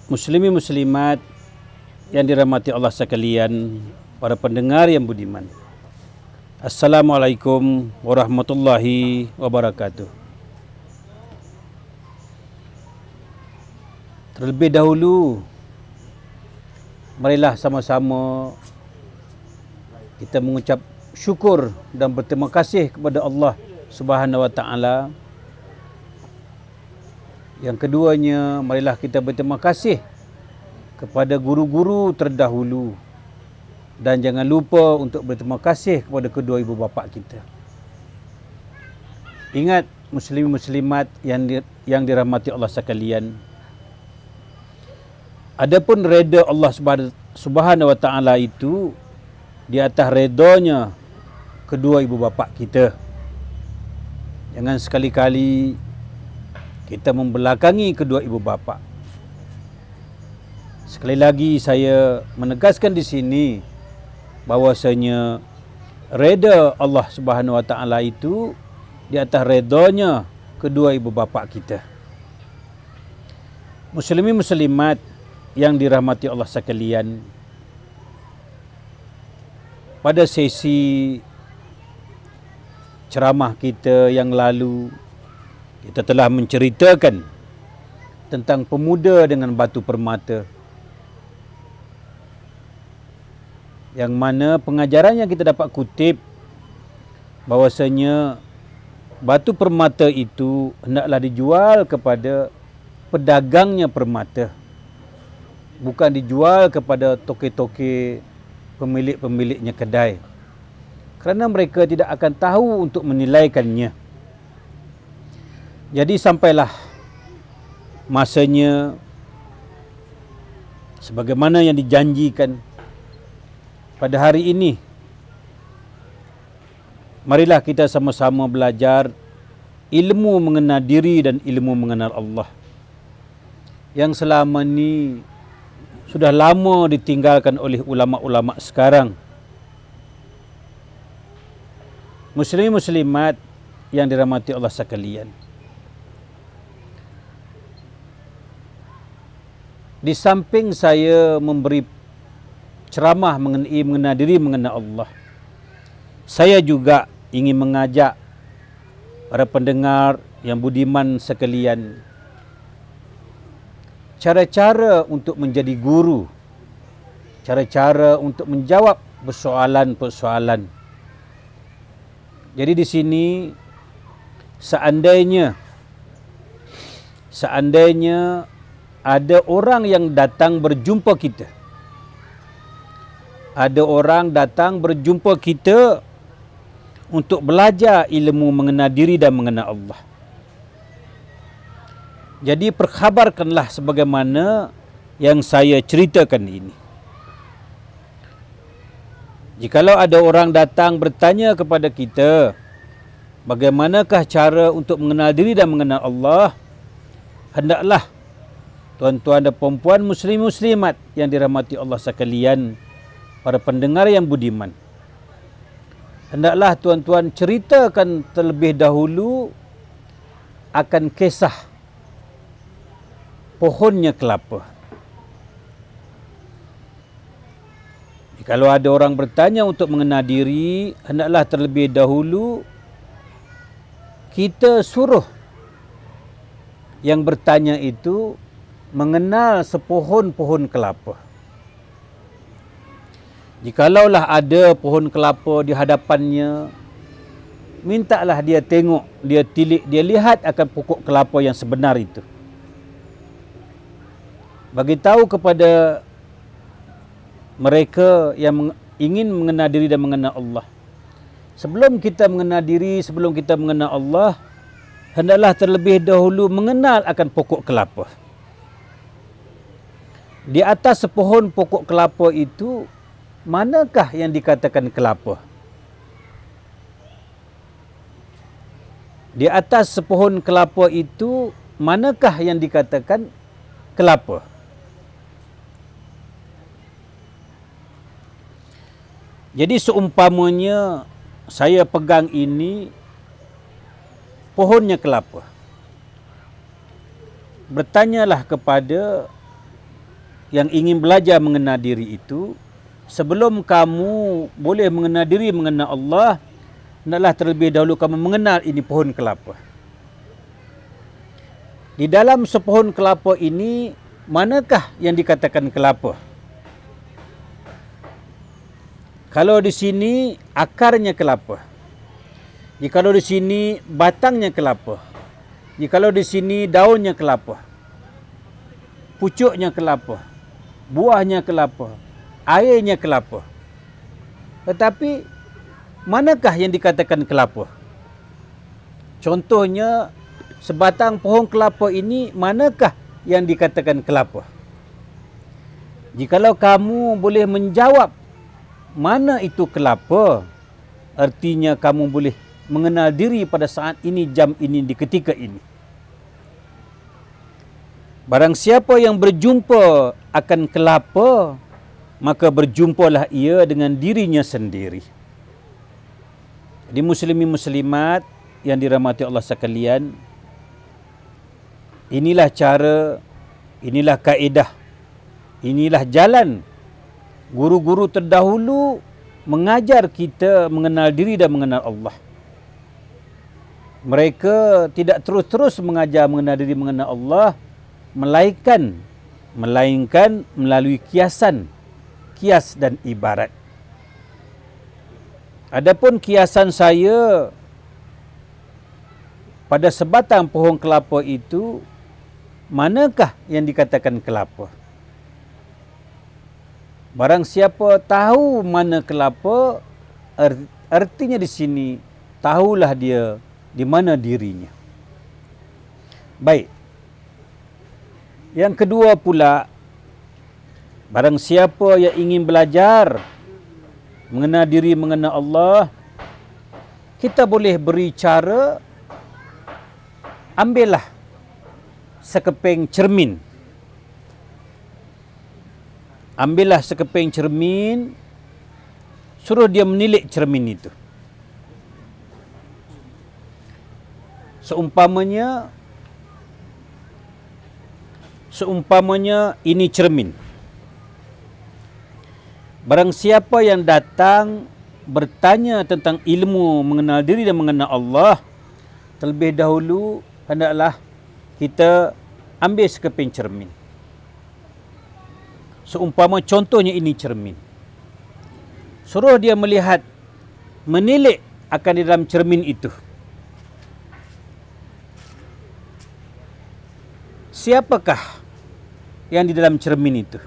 Muslimin muslimat yang dirahmati Allah sekalian, para pendengar yang budiman. Assalamualaikum warahmatullahi wabarakatuh. Terlebih dahulu, marilah sama-sama kita mengucap syukur dan berterima kasih kepada Allah Subhanahu wa taala. Yang keduanya, marilah kita berterima kasih kepada guru-guru terdahulu, dan jangan lupa untuk berterima kasih kepada kedua ibu bapa kita. Ingat muslim muslimat yang dirahmati Allah sekalian, adapun reda Allah Subhanahu wa taala itu di atas redanya kedua ibu bapa kita. Jangan sekali-kali kita membelakangi kedua ibu bapa. Sekali lagi saya menegaskan di sini bahwasanya reda Allah Subhanahu wa taala itu di atas redanya kedua ibu bapa kita. Muslimin muslimat yang dirahmati Allah sekalian, pada sesi ceramah kita yang lalu, kita telah menceritakan tentang pemuda dengan batu permata, yang mana pengajaran yang kita dapat kutip bahwasanya batu permata itu hendaklah dijual kepada pedagangnya permata, bukan dijual kepada toke-toke pemilik-pemiliknya kedai, kerana mereka tidak akan tahu untuk menilaikannya. Jadi sampailah masanya sebagaimana yang dijanjikan pada hari ini. Marilah kita sama-sama belajar ilmu mengenal diri dan ilmu mengenal Allah, yang selama ini sudah lama ditinggalkan oleh ulama-ulama sekarang. Muslim muslimat yang dirahmati Allah sekalian, di samping saya memberi ceramah mengenai diri mengenal Allah, saya juga ingin mengajak para pendengar yang budiman sekalian cara-cara untuk menjadi guru, cara-cara untuk menjawab persoalan-persoalan. Jadi di sini seandainya ada orang yang datang berjumpa kita, untuk belajar ilmu mengenal diri dan mengenal Allah, jadi perkhabarkanlah sebagaimana yang saya ceritakan ini. Jikalau ada orang datang bertanya kepada kita, bagaimanakah cara untuk mengenal diri dan mengenal Allah, hendaklah tuan-tuan dan puan-puan muslim-muslimat yang dirahmati Allah sekalian, para pendengar yang budiman, hendaklah tuan-tuan ceritakan terlebih dahulu akan kisah pohonnya kelapa. Kalau ada orang bertanya untuk mengenal diri, hendaklah terlebih dahulu kita suruh yang bertanya itu mengenal sepohon-pohon kelapa. Jikalaulah ada pohon kelapa di hadapannya, mintalah dia tengok, dia tilik, dia lihat akan pokok kelapa yang sebenar itu. Bagi tahu kepada mereka yang ingin mengenal diri dan mengenal Allah, sebelum kita mengenal diri, sebelum kita mengenal Allah, hendaklah terlebih dahulu mengenal akan pokok kelapa. Di atas sepohon pokok kelapa itu, manakah yang dikatakan kelapa? Di atas sepohon kelapa itu, manakah yang dikatakan kelapa? Jadi seumpamanya saya pegang ini pohonnya kelapa, bertanyalah kepada yang ingin belajar mengenal diri itu, sebelum kamu boleh mengenal diri, mengenal Allah, hendaklah terlebih dahulu kamu mengenal ini pohon kelapa. Di dalam sepohon kelapa ini, manakah yang dikatakan kelapa? Kalau di sini akarnya kelapa. Jikalau di sini batangnya kelapa. Jikalau di sini daunnya kelapa. Pucuknya kelapa. Buahnya kelapa. Airnya kelapa. Tetapi manakah yang dikatakan kelapa? Contohnya sebatang pohon kelapa ini, manakah yang dikatakan kelapa? Jikalau kamu boleh menjawab mana itu kelapa, artinya kamu boleh mengenal diri pada saat ini, jam ini, di ketika ini. Barang siapa yang berjumpa akan kelapa, maka berjumpalah ia dengan dirinya sendiri. Jadi muslimin muslimat yang dirahmati Allah sekalian, inilah cara, inilah kaedah, inilah jalan guru-guru terdahulu mengajar kita mengenal diri dan mengenal Allah. Mereka tidak terus-terus mengajar mengenal diri, mengenal Allah, melainkan melalui kiasan, kias dan ibarat. Adapun kiasan saya pada sebatang pohon kelapa itu, manakah yang dikatakan kelapa? Barang siapa tahu mana kelapa, artinya di sini tahulah dia di mana dirinya. Baik. Yang kedua pula, barang siapa yang ingin belajar mengenal diri, mengenal Allah, kita boleh beri cara, ambillah sekeping cermin. Ambillah sekeping cermin, suruh dia menilik cermin itu. Seumpamanya ini cermin. Barang siapa yang datang bertanya tentang ilmu mengenal diri dan mengenal Allah, terlebih dahulu hendaklah kita ambil sekeping cermin. Seumpama contohnya ini cermin. Suruh dia melihat, menilik akan di dalam cermin itu. Siapakah yang di dalam cermin itu?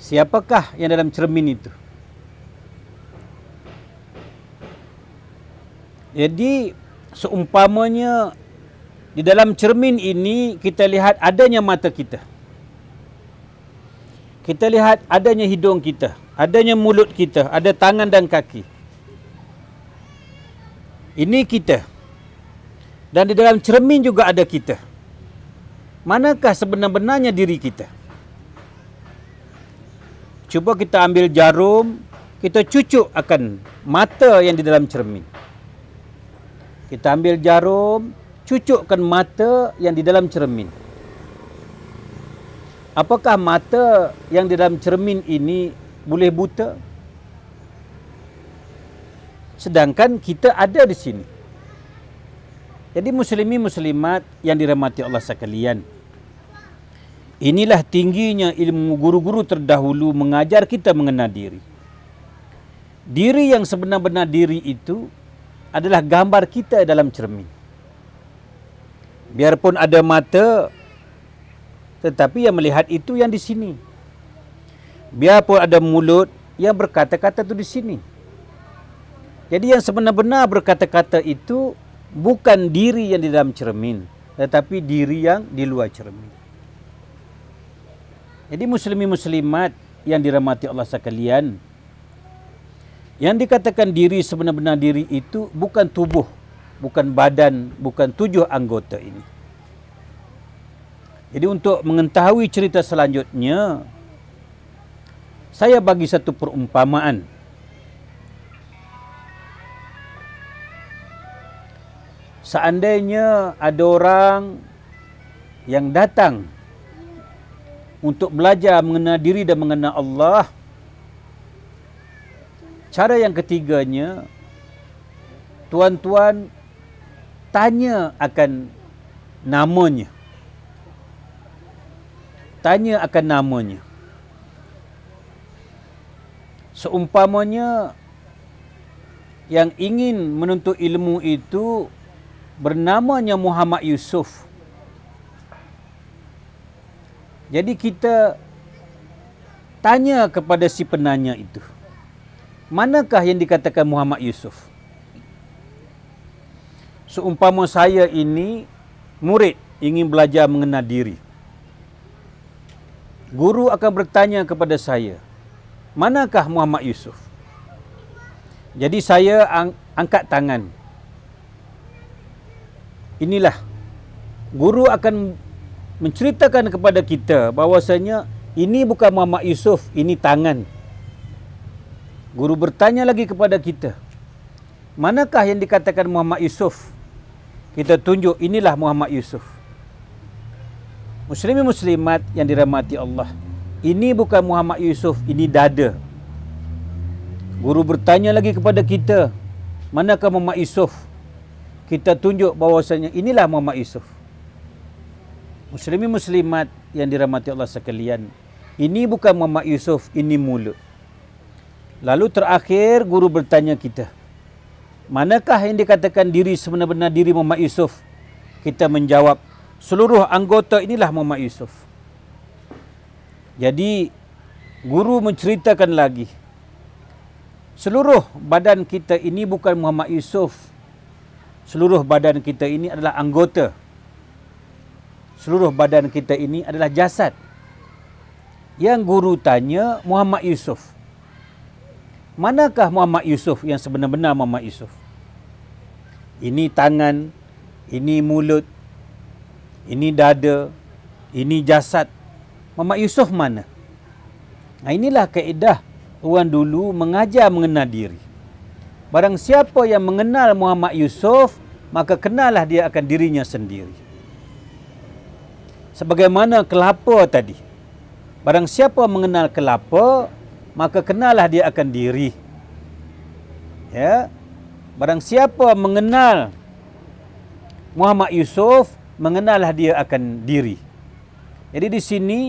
Siapakah yang dalam cermin itu? Jadi seumpamanya di dalam cermin ini kita lihat adanya mata kita. Kita lihat adanya hidung kita, adanya mulut kita, ada tangan dan kaki. Ini kita. Dan di dalam cermin juga ada kita. Manakah sebenar-benarnya diri kita? Cuba kita ambil jarum, kita cucuk akan mata yang di dalam cermin. Kita ambil jarum, cucukkan mata yang di dalam cermin. Apakah mata yang di dalam cermin ini boleh buta? Sedangkan kita ada di sini. Jadi muslimin muslimat yang dirahmati Allah sekalian, inilah tingginya ilmu guru-guru terdahulu mengajar kita mengenal diri. Diri yang sebenar-benar diri itu adalah gambar kita dalam cermin. Biarpun ada mata, tetapi yang melihat itu yang di sini. Biarpun ada mulut, yang berkata-kata itu di sini. Jadi yang sebenar-benar berkata-kata itu bukan diri yang di dalam cermin, tetapi diri yang di luar cermin. Jadi muslimin muslimat yang dirahmati Allah sekalian, yang dikatakan diri sebenar-benar diri itu bukan tubuh, bukan badan, bukan 7 anggota ini. Jadi untuk mengetahui cerita selanjutnya, saya bagi satu perumpamaan. Seandainya ada orang yang datang untuk belajar mengenal diri dan mengenal Allah. Cara yang ketiganya, tuan-tuan tanya akan namanya. Tanya akan namanya. Seumpamanya yang ingin menuntut ilmu itu bernamanya Muhammad Yusuf. Jadi kita tanya kepada si penanya itu, manakah yang dikatakan Muhammad Yusuf? Seumpama saya ini murid ingin belajar mengenal diri. Guru akan bertanya kepada saya, manakah Muhammad Yusuf? Jadi saya angkat tangan. Inilah, guru akan menceritakan kepada kita bahawasanya ini bukan Muhammad Yusuf, ini tangan. Guru bertanya lagi kepada kita, manakah yang dikatakan Muhammad Yusuf? Kita tunjuk, inilah Muhammad Yusuf. Muslimin muslimat yang dirahmati Allah, ini bukan Muhammad Yusuf, ini dada. Guru bertanya lagi kepada kita, manakah Muhammad Yusuf? Kita tunjuk bahawasanya inilah Muhammad Yusuf. Muslimin muslimat yang dirahmati Allah sekalian, ini bukan Muhammad Yusuf, ini mulut. Lalu terakhir guru bertanya kita, manakah yang dikatakan diri sebenar-benar diri Muhammad Yusuf? Kita menjawab, seluruh anggota inilah Muhammad Yusuf. Jadi guru menceritakan lagi, seluruh badan kita ini bukan Muhammad Yusuf. Seluruh badan kita ini adalah anggota. Seluruh badan kita ini adalah jasad. Yang guru tanya Muhammad Yusuf, manakah Muhammad Yusuf yang sebenar-benar Muhammad Yusuf? Ini tangan, ini mulut, ini dada, ini jasad. Muhammad Yusuf mana? Nah, inilah kaedah orang dulu mengajar mengenal diri. Barang siapa yang mengenal Muhammad Yusuf, maka kenallah dia akan dirinya sendiri. Sebagaimana kelapa tadi. Barang siapa mengenal kelapa, maka kenallah dia akan diri. Ya. Barang siapa mengenal Muhammad Yusuf, mengenallah dia akan diri. Jadi di sini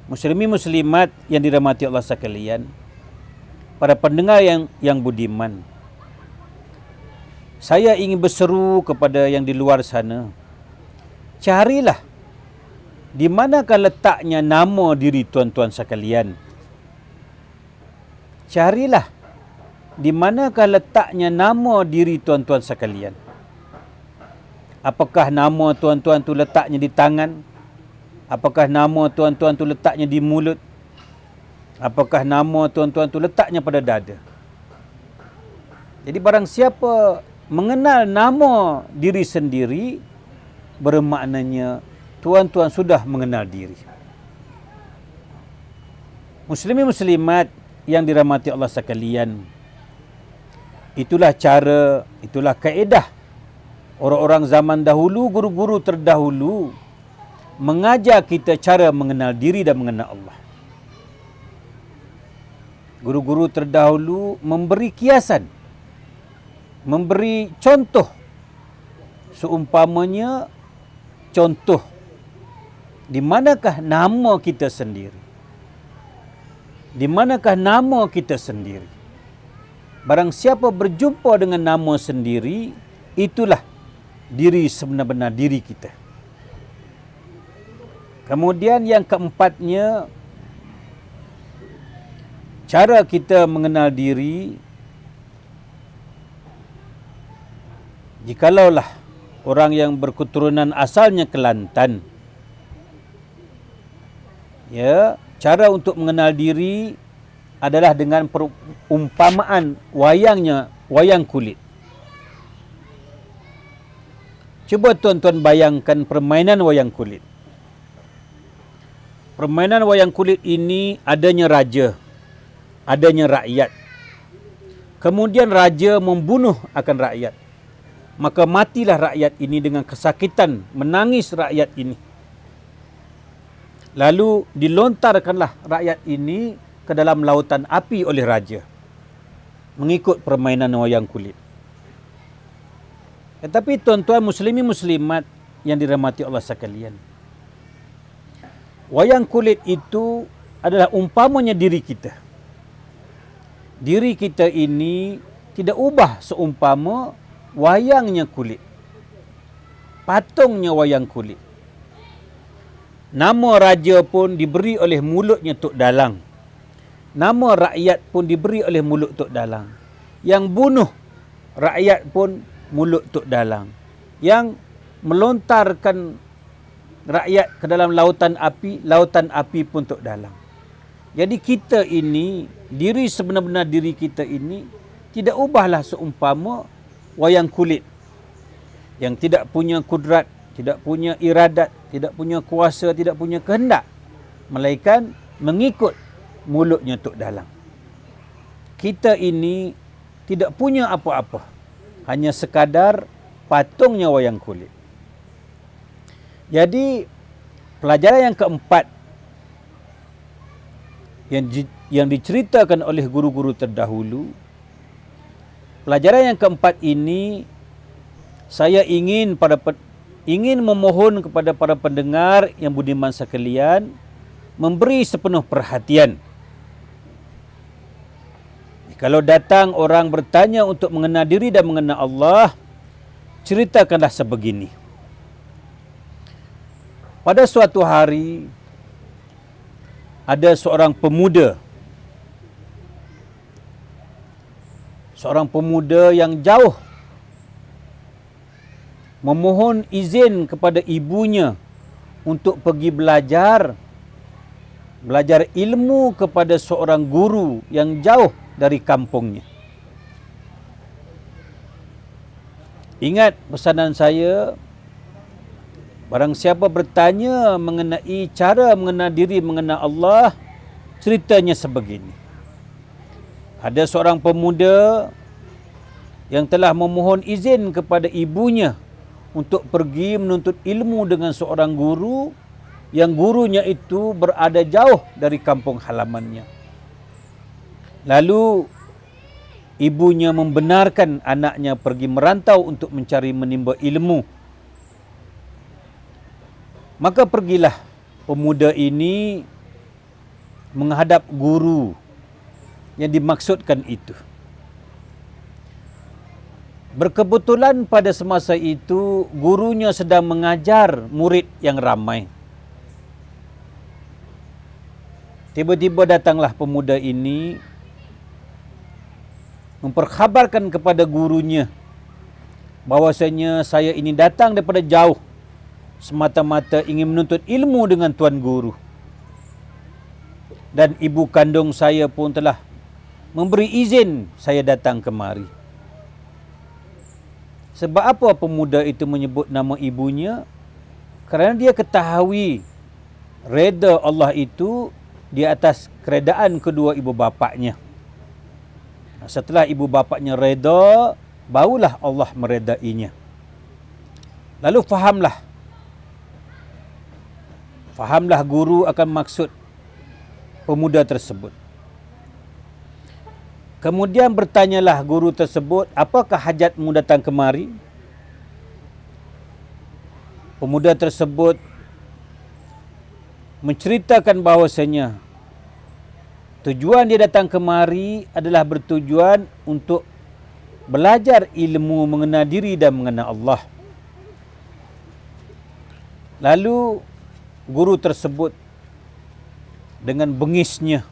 muslimin muslimat yang dirahmati Allah sekalian, para pendengar yang budiman, saya ingin berseru kepada yang di luar sana, carilah di manakah letaknya nama diri tuan-tuan sekalian. Carilah di manakah letaknya nama diri tuan-tuan sekalian. Apakah nama tuan-tuan tu letaknya di tangan? Apakah nama tuan-tuan tu letaknya di mulut? Apakah nama tuan-tuan tu letaknya pada dada? Jadi barang siapa mengenal nama diri sendiri, bermaknanya tuan-tuan sudah mengenal diri. Muslimin muslimat yang dirahmati Allah sekalian, itulah cara, itulah kaedah orang-orang zaman dahulu, guru-guru terdahulu mengajar kita cara mengenal diri dan mengenal Allah. Guru-guru terdahulu memberi kiasan, memberi contoh. Seumpamanya contoh, di manakah nama kita sendiri? Di manakah nama kita sendiri? Barang siapa berjumpa dengan nama sendiri, itulah diri sebenar-benar diri kita. Kemudian yang keempatnya, cara kita mengenal diri, jikalaulah orang yang berketurunan asalnya Kelantan, ya, cara untuk mengenal diri adalah dengan perumpamaan wayang kulit. Cuba tuan-tuan bayangkan permainan wayang kulit. Permainan wayang kulit ini adanya raja, adanya rakyat. Kemudian raja membunuh akan rakyat. Maka matilah rakyat ini dengan kesakitan, menangis rakyat ini. Lalu dilontarkanlah rakyat ini ke dalam lautan api oleh raja, mengikut permainan wayang kulit. Tetapi tuan-tuan muslimin muslimat yang dirahmati Allah sekalian, wayang kulit itu adalah umpamanya diri kita. Diri kita ini tidak ubah seumpama wayangnya kulit, patungnya wayang kulit. Nama raja pun diberi oleh mulutnya Tok Dalang. Nama rakyat pun diberi oleh mulut Tok Dalang. Yang bunuh rakyat pun mulut Tok Dalang. Yang melontarkan rakyat ke dalam lautan api pun Tok Dalang. Jadi kita ini, diri sebenar-benar diri kita ini tidak ubahlah seumpama wayang kulit yang tidak punya kudrat, tidak punya iradat, tidak punya kuasa, tidak punya kehendak, melainkan mengikut mulutnya Tok Dalang. Kita ini tidak punya apa-apa, hanya sekadar patungnya wayang kulit. Jadi pelajaran yang keempat yang diceritakan oleh guru-guru terdahulu, pelajaran yang keempat ini saya ingin memohon kepada para pendengar yang budiman sekalian memberi sepenuh perhatian. Kalau datang orang bertanya untuk mengenal diri dan mengenal Allah, ceritakanlah sebegini. Pada suatu hari ada seorang pemuda yang jauh memohon izin kepada ibunya untuk pergi belajar ilmu kepada seorang guru yang jauh dari kampungnya. Ingat pesanan saya, barang siapa bertanya mengenai cara mengenal diri, mengenal Allah, ceritanya sebegini. Ada seorang pemuda yang telah memohon izin kepada ibunya untuk pergi menuntut ilmu dengan seorang guru yang gurunya itu berada jauh dari kampung halamannya. Lalu ibunya membenarkan anaknya pergi merantau untuk mencari menimba ilmu. Maka pergilah pemuda ini menghadap guru yang dimaksudkan itu. Berkebetulan pada semasa itu gurunya sedang mengajar murid yang ramai. Tiba-tiba datanglah pemuda ini memperkhabarkan kepada gurunya bahwasanya saya ini datang daripada jauh semata-mata ingin menuntut ilmu dengan tuan guru. Dan ibu kandung saya pun telah memberi izin saya datang kemari. Sebab apa pemuda itu menyebut nama ibunya? Kerana dia ketahui reda Allah itu di atas keredaan kedua ibu bapaknya. Setelah ibu bapaknya reda, barulah Allah meredainya. Lalu fahamlah guru akan maksud pemuda tersebut. Kemudian bertanyalah guru tersebut, apakah hajatmu datang kemari? Pemuda tersebut menceritakan bahawasanya tujuan dia datang kemari adalah bertujuan untuk belajar ilmu mengenal diri dan mengenal Allah. Lalu guru tersebut dengan bengisnya,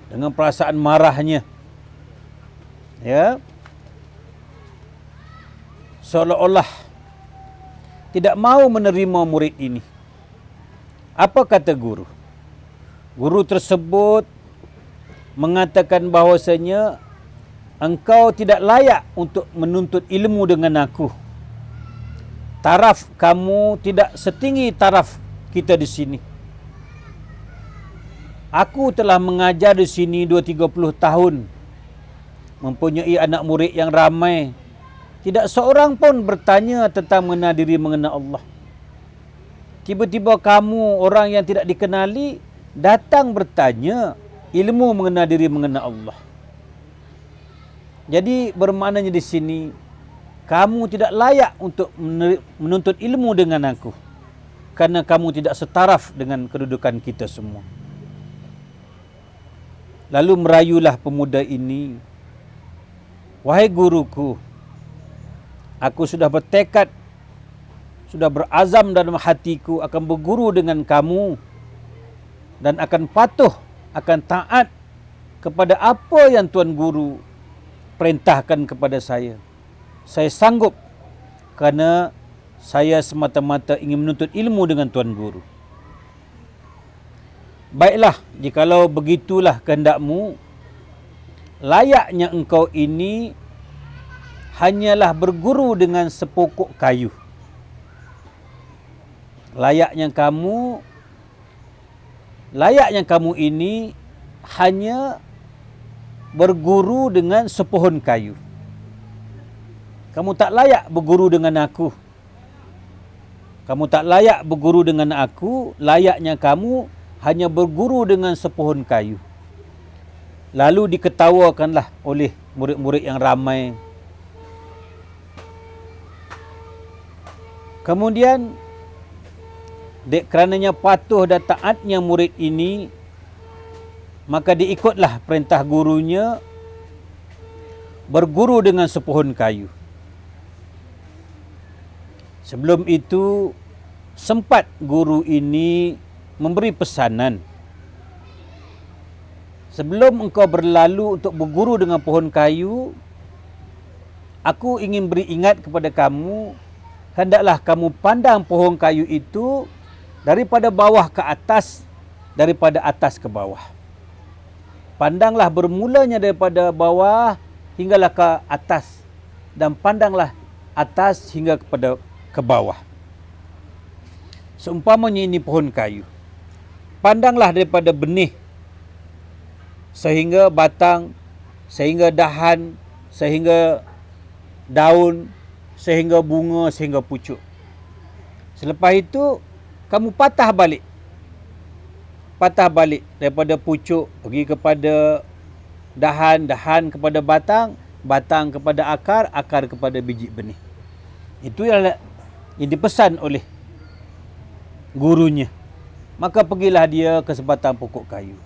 dengan perasaan marahnya, seolah-olah tidak mau menerima murid ini. Apa kata guru? Guru tersebut mengatakan bahawasanya engkau tidak layak untuk menuntut ilmu dengan aku. Taraf kamu tidak setinggi taraf kita di sini. Aku telah mengajar di sini 20-30 tahun. Mempunyai anak murid yang ramai. Tidak seorang pun bertanya tentang mengenal diri, mengenal Allah. Tiba-tiba kamu, orang yang tidak dikenali, datang bertanya ilmu mengenal diri, mengenal Allah. Jadi bermaknanya di sini, kamu tidak layak untuk menuntut ilmu dengan aku, karena kamu tidak setaraf dengan kedudukan kita semua. Lalu merayulah pemuda ini, wahai guruku, aku sudah bertekad, sudah berazam dalam hatiku akan berguru dengan kamu dan akan patuh, akan taat kepada apa yang Tuan Guru perintahkan kepada saya. Saya sanggup kerana saya semata-mata ingin menuntut ilmu dengan Tuan Guru. Baiklah, jikalau begitulah kehendakmu, layaknya engkau ini hanyalah berguru dengan sepokok kayu. Layaknya kamu ini hanya berguru dengan sepohon kayu. Kamu tak layak berguru dengan aku. Kamu tak layak berguru dengan aku, layaknya kamu hanya berguru dengan sepohon kayu. Lalu diketawakanlah oleh murid-murid yang ramai. Kemudian, kerananya patuh dan taatnya murid ini, maka diikutlah perintah gurunya berguru dengan sepohon kayu. Sebelum itu, sempat guru ini memberi pesanan. Sebelum engkau berlalu untuk berguru dengan pohon kayu, aku ingin beri ingat kepada kamu, hendaklah kamu pandang pohon kayu itu daripada bawah ke atas, daripada atas ke bawah. Pandanglah bermulanya daripada bawah hinggalah ke atas, dan pandanglah atas hingga ke bawah. Seumpamanya ini pohon kayu. Pandanglah daripada benih sehingga batang, sehingga dahan, sehingga daun, sehingga bunga, sehingga pucuk. Selepas itu, kamu patah balik. Patah balik daripada pucuk pergi kepada dahan, dahan kepada batang, batang kepada akar, akar kepada biji benih. Itu yang dipesan oleh gurunya. Maka pergilah dia ke sebatang pokok kayu.